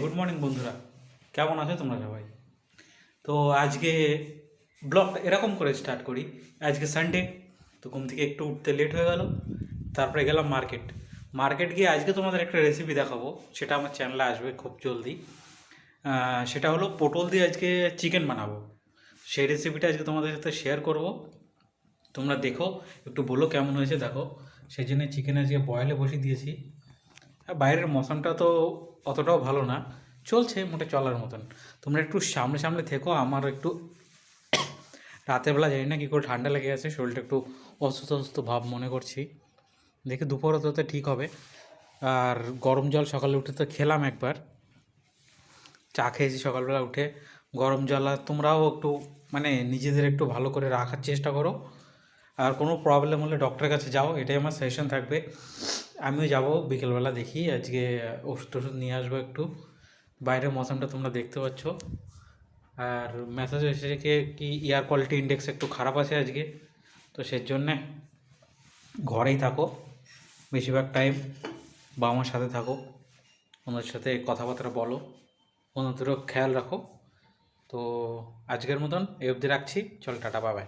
Good morning বন্ধুরা, কেমন আছো তোমরা সবাই? তো আজকে ব্লগটা এরকম করে স্টার্ট করি। আজকে সানডে, তো ঘুম থেকে একটু উঠতে লেট হয়ে গেল। তারপরে গেলাম মার্কেট। মার্কেট গিয়ে আজকে তোমাদের একটা রেসিপি দেখাবো, সেটা আমার চ্যানেলে আসবে খুব জলদি। সেটা হলো পটল দিয়ে আজকে চিকেন বানাবো। সেই রেসিপিটা আজকে তোমাদের সাথে শেয়ার করব। তোমরা দেখো, একটু বলো কেমন হয়েছে দেখো। সেই জন্য চিকেন আজকে বয়েলে বসিয়ে দিয়েছি। আর বাইরের মৌসমটা তো অতটাও ভালো না, চলছে মোটে চলার মতন। তোমরা একটু সামনে সামনে থেকো, আমার একটু রাতের বেলা জানি না কী করে ঠান্ডা লেগে গেছে, শরীরটা একটু অসুস্থ অসুস্থ ভাব মনে করছি। দেখি দুপুর হতে ঠিক হবে। আর গরম জল সকালে উঠে তো খেলাম একবার, চা খেয়েছি সকালবেলা উঠে। গরম জল, আর তোমরাও একটু মানে নিজেদের একটু ভালো করে রাখার চেষ্টা করো। আর কোনো প্রবলেম হলে ডক্টরের কাছে যাও, এটাই আমার সাজেশন থাকবে। আমিও যাব বিকেলবেলা, দেখি আজকে ওষুধ টষুধ নিয়ে আসবো একটু। বাইরের মৌসমটা তোমরা দেখতে পাচ্ছ। আর মেসেজ এসেছে কি এয়ার কোয়ালিটি ইন্ডেক্স একটু খারাপ আছে আজকে। তো সেই জন্যে ঘরেই থাকো বেশিরভাগ টাইম, বাবা মার সাথে থাকো, ওনার সাথে কথাবার্তা বলো, ওনাদেরও খেয়াল রাখো। তো আজকের মতন এই অবধি রাখছি, চল টাটা, বাবাই।